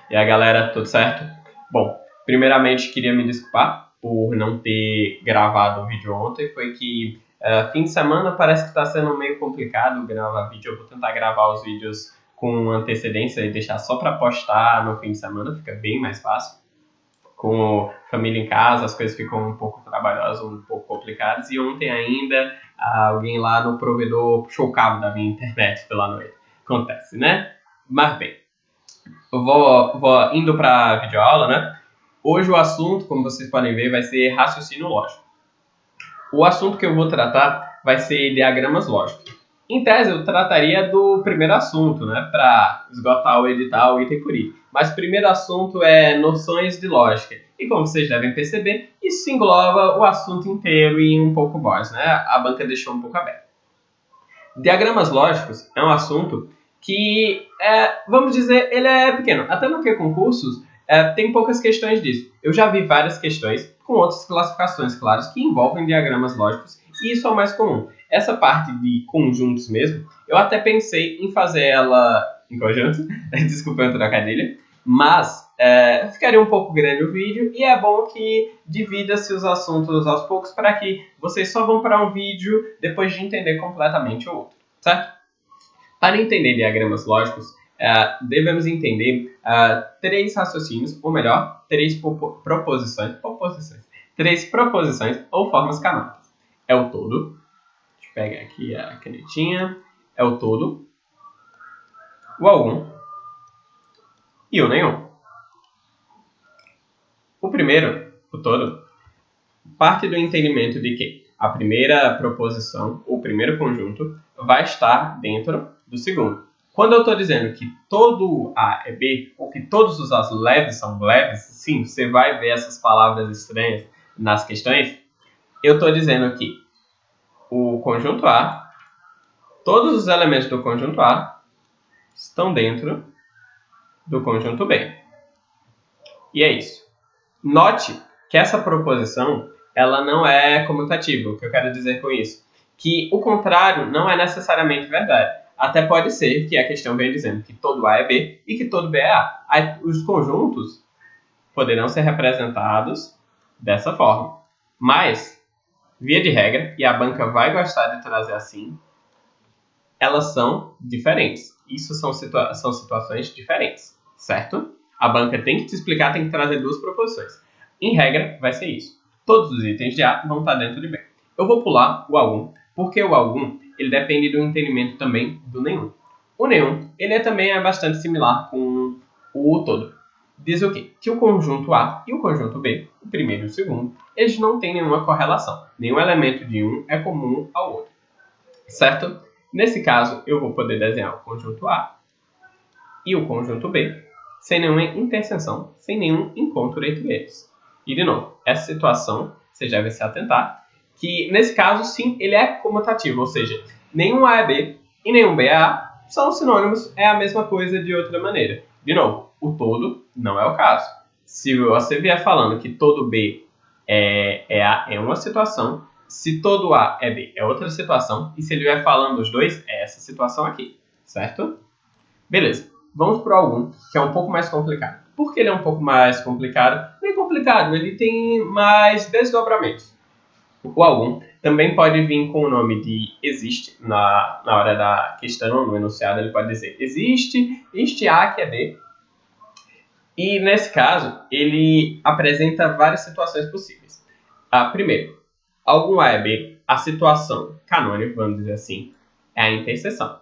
E aí, galera, tudo certo? Bom, primeiramente queria me desculpar por não ter gravado o vídeo ontem. Foi que fim de semana parece que está sendo meio complicado gravar vídeo. Eu vou tentar gravar os vídeos com antecedência e deixar só para postar no fim de semana, fica bem mais fácil. Com família em casa, as coisas ficam um pouco trabalhosas, um pouco complicadas. E ontem ainda, alguém lá no provedor puxou o cabo da minha internet pela noite. Acontece, né? Mas bem, eu vou indo para a videoaula, né? Hoje o assunto, como vocês podem ver, vai ser raciocínio lógico. O assunto que eu vou tratar vai ser diagramas lógicos. Em tese, eu trataria do primeiro assunto, né? Para esgotar o edital item por item. Mas o primeiro assunto é noções de lógica. E como vocês devem perceber, isso engloba o assunto inteiro e um pouco mais, né? A banca deixou um pouco aberto. Diagramas lógicos é um assunto que, vamos dizer, ele é pequeno. Até no que concursos, tem poucas questões disso. Eu já vi várias questões com outras classificações, claro, que envolvem diagramas lógicos, e isso é o mais comum. Essa parte de conjuntos mesmo, eu até pensei em fazer ela em conjunto, desculpa a trocadilho, mas ficaria um pouco grande o vídeo, e é bom que divida-se os assuntos aos poucos para que vocês só vão para um vídeo depois de entender completamente o outro, certo? Para entender diagramas lógicos, devemos entender três raciocínios, ou melhor, três proposições ou formas canônicas. É o todo, deixa eu pegar aqui a canetinha, é o todo, o algum e o nenhum. O primeiro, o todo, parte do entendimento de que a primeira proposição, ou primeiro conjunto, vai estar dentro do segundo. Quando eu estou dizendo que todo A é B, ou que todos os A's leves são leves, sim, você vai ver essas palavras estranhas nas questões, eu estou dizendo que o conjunto A, todos os elementos do conjunto A estão dentro do conjunto B. E é isso. Note que essa proposição ela não é comutativa. O que eu quero dizer com isso? Que o contrário não é necessariamente verdade. Até pode ser que a questão venha dizendo que todo A é B e que todo B é A. Aí, os conjuntos poderão ser representados dessa forma. Mas, via de regra, e a banca vai gostar de trazer assim, elas são diferentes. Isso são situações diferentes, certo? A banca tem que te explicar, tem que trazer duas proposições. Em regra, vai ser isso. Todos os itens de A vão estar dentro de B. Eu vou pular o algum, porque o algum ele depende do entendimento também do nenhum. O nenhum ele também é bastante similar com o todo. Diz o quê? Que o conjunto A e o conjunto B, o primeiro e o segundo, eles não têm nenhuma correlação. Nenhum elemento de um é comum ao outro. Certo? Nesse caso, eu vou poder desenhar o conjunto A e o conjunto B sem nenhuma interseção, sem nenhum encontro entre eles. E, de novo, essa situação, vocês devem se atentar, que, nesse caso, sim, ele é comutativo, ou seja, nenhum A é B e nenhum B é A são sinônimos, é a mesma coisa de outra maneira. De novo, o todo não é o caso. Se você vier falando que todo B é A, é uma situação, se todo A é B, é outra situação, e se ele vier falando os dois, é essa situação aqui, certo? Beleza. Vamos para o algum, que é um pouco mais complicado. Por que ele é um pouco mais complicado? Não é complicado, ele tem mais desdobramentos. O algum também pode vir com o nome de existe, na hora da questão, no enunciado, ele pode dizer existe, este A que é B. E, nesse caso, ele apresenta várias situações possíveis. Primeiro, algum A é B, a situação canônica, vamos dizer assim, é a interseção,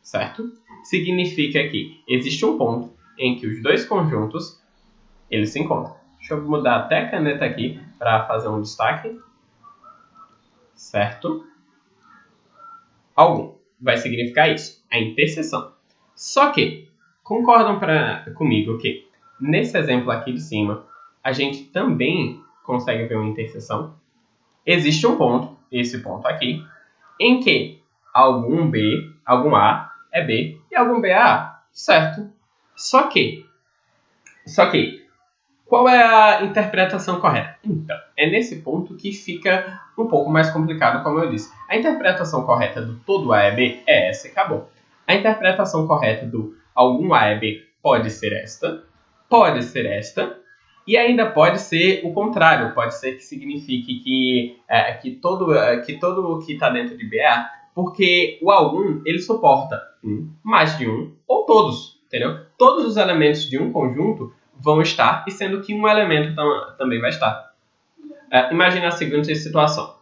certo? Significa que existe um ponto em que os dois conjuntos eles se encontram. Deixa eu mudar até a caneta aqui para fazer um destaque. Certo? Algum vai significar isso, a interseção. Só que, concordam comigo que nesse exemplo aqui de cima, a gente também consegue ver uma interseção? Existe um ponto, esse ponto aqui, em que algum B, algum A é B e algum B é A, certo? Só que, qual é a interpretação correta? Então, é nesse ponto que fica um pouco mais complicado, como eu disse. A interpretação correta do todo A é B é essa e acabou. A interpretação correta do algum A é B pode ser esta, pode ser esta, e ainda pode ser o contrário, pode ser que signifique que todo o que está dentro de B é A, porque o algum, ele suporta mais de um, ou todos, entendeu? Todos os elementos de um conjunto vão estar, e sendo que um elemento também vai estar. Imagine a seguinte situação.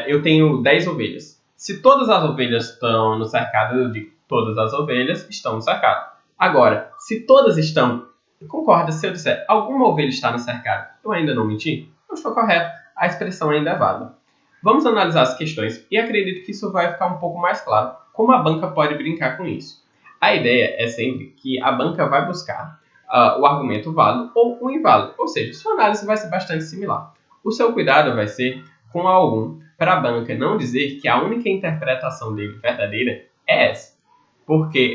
Eu tenho 10 ovelhas. Se todas as ovelhas estão no cercado, eu digo todas as ovelhas estão no cercado. Agora, se todas estão, concorda se eu disser alguma ovelha está no cercado, eu ainda não menti? Eu estou correto, a expressão ainda é válida. Vamos analisar as questões e acredito que isso vai ficar um pouco mais claro como a banca pode brincar com isso. A ideia é sempre que a banca vai buscar o argumento válido ou o inválido, ou seja, sua análise vai ser bastante similar. O seu cuidado vai ser com algum para a banca não dizer que a única interpretação dele verdadeira é essa, porque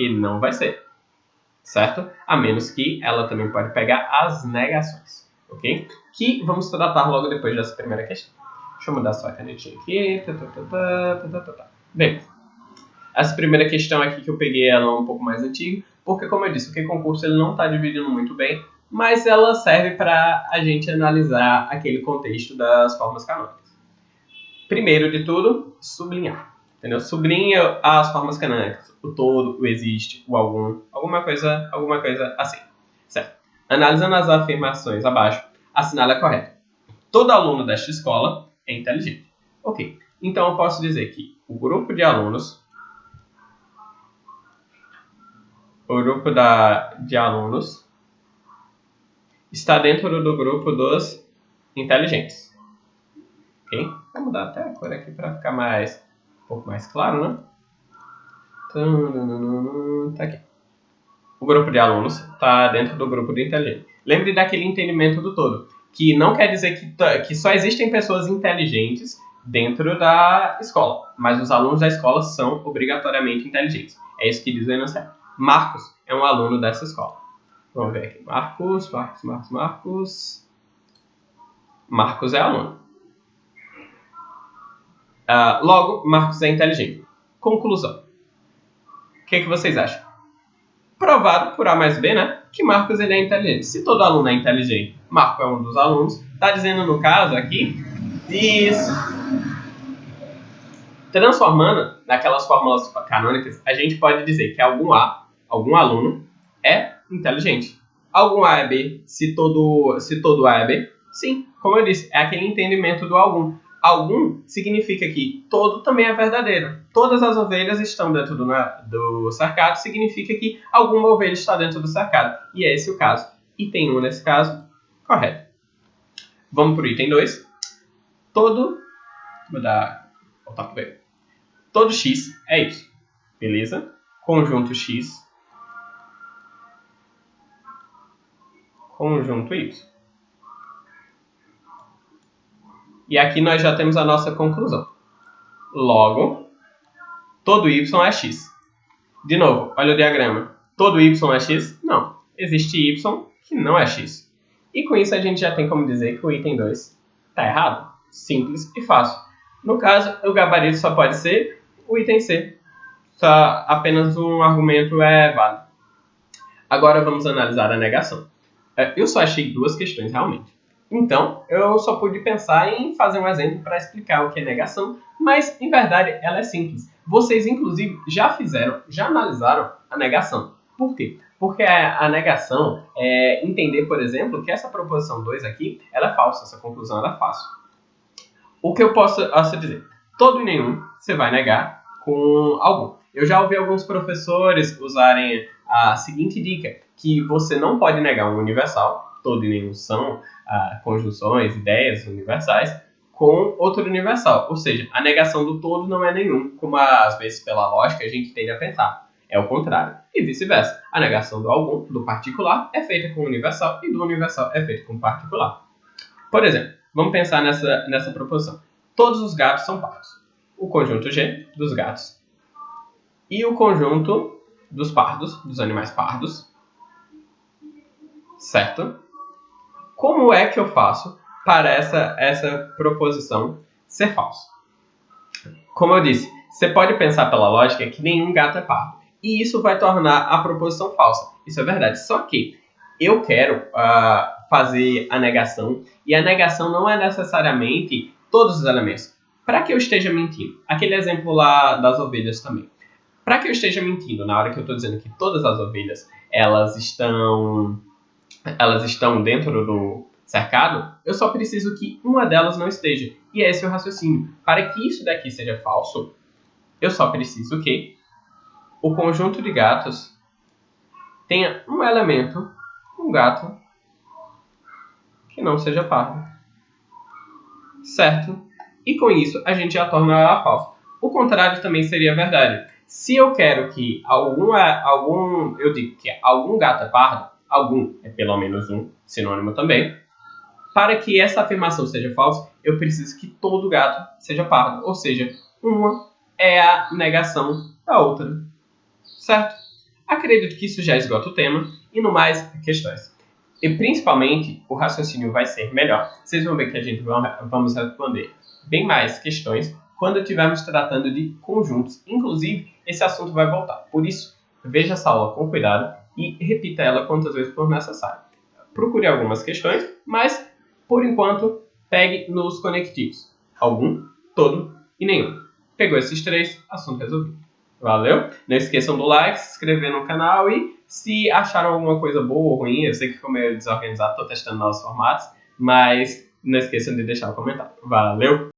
não vai ser, certo? A menos que ela também pode pegar as negações, ok? Que vamos tratar logo depois dessa primeira questão. Deixa eu mudar só a canetinha aqui. Bem, essa primeira questão aqui que eu peguei, ela é um pouco mais antiga, porque, como eu disse, o QConcurso ele não está dividindo muito bem, mas ela serve para a gente analisar aquele contexto das formas canônicas. Primeiro de tudo, sublinhar. Entendeu? Sublinha as formas canônicas, o todo, o existe, o algum, alguma coisa assim. Certo? Analisando as afirmações abaixo, assinale a correta. Todo aluno desta escola é inteligente. Ok. Então eu posso dizer que o grupo de alunos está dentro do grupo dos inteligentes. Ok? Vou mudar até a cor aqui para ficar um pouco mais claro, né? Tá aqui. O grupo de alunos está dentro do grupo do inteligente. Lembre daquele entendimento do todo, que não quer dizer que só existem pessoas inteligentes dentro da escola, mas os alunos da escola são obrigatoriamente inteligentes. É isso que diz o enunciado. Marcos é um aluno dessa escola. Vamos ver aqui. Marcos é aluno. Logo, Marcos é inteligente. Conclusão. O que vocês acham? Provado por A mais B, né? Que Marcos ele é inteligente. Se todo aluno é inteligente, Marco é um dos alunos. Está dizendo no caso aqui, isso. Transformando naquelas fórmulas canônicas, a gente pode dizer que algum aluno é inteligente. Algum A é B, se todo A é B? Sim, como eu disse, é aquele entendimento do algum. Algum significa que todo também é verdadeiro. Todas as ovelhas estão dentro do cercado, significa que alguma ovelha está dentro do cercado. E é esse o caso. Item 1 nesse caso, correto. Vamos para o item 2. Vou voltar para o B. Todo X é Y. Beleza? Conjunto X. Conjunto Y. E aqui nós já temos a nossa conclusão. Logo, todo Y é X. De novo, olha o diagrama. Todo Y é X? Não. Existe Y que não é X. E com isso a gente já tem como dizer que o item 2 está errado. Simples e fácil. No caso, o gabarito só pode ser o item C. Só apenas um argumento é válido. Agora vamos analisar a negação. Eu só achei duas questões realmente. Então, eu só pude pensar em fazer um exemplo para explicar o que é negação, mas, em verdade, ela é simples. Vocês, inclusive, já analisaram a negação. Por quê? Porque a negação é entender, por exemplo, que essa proposição 2 aqui, ela é falsa, essa conclusão ela é fácil. O que eu posso dizer? Todo e nenhum você vai negar com algum. Eu já ouvi alguns professores usarem a seguinte dica, que você não pode negar um universal, todo e nenhum são conjunções, ideias universais, com outro universal. Ou seja, a negação do todo não é nenhum, como às vezes pela lógica a gente tende a pensar. É o contrário. E vice-versa. A negação do algum, do particular, é feita com o universal e do universal é feita com o particular. Por exemplo, vamos pensar nessa proposição. Todos os gatos são pardos. O conjunto G dos gatos e o conjunto dos pardos, dos animais pardos, certo? Como é que eu faço para essa proposição ser falsa? Como eu disse, você pode pensar pela lógica que nenhum gato é pardo. E isso vai tornar a proposição falsa. Isso é verdade. Só que eu quero fazer a negação, e a negação não é necessariamente todos os elementos. Para que eu esteja mentindo? Aquele exemplo lá das ovelhas também. Para que eu esteja mentindo na hora que eu estou dizendo que todas as ovelhas elas estão dentro do cercado, eu só preciso que uma delas não esteja. E esse é o raciocínio. Para que isso daqui seja falso, eu só preciso que o conjunto de gatos tenha um elemento, um gato, que não seja pardo. Certo? E com isso, a gente já torna ela falsa. O contrário também seria verdade. Se eu quero que eu digo que algum gato é pardo, algum é pelo menos um, sinônimo também. Para que essa afirmação seja falsa, eu preciso que todo gato seja pardo. Ou seja, uma é a negação da outra. Certo? Acredito que isso já esgota o tema. E no mais, questões. E principalmente, o raciocínio vai ser melhor. Vocês vão ver que a gente vamos responder bem mais questões quando estivermos tratando de conjuntos. Inclusive, esse assunto vai voltar. Por isso, veja essa aula com cuidado e repita ela quantas vezes for necessário. Procure algumas questões, mas, por enquanto, pegue nos conectivos. Algum, todo e nenhum. Pegou esses três, assunto resolvido. Valeu? Não esqueçam do like, se inscrever no canal e se acharam alguma coisa boa ou ruim, eu sei que ficou meio desorganizado, estou testando novos formatos, mas não esqueçam de deixar o comentário. Valeu!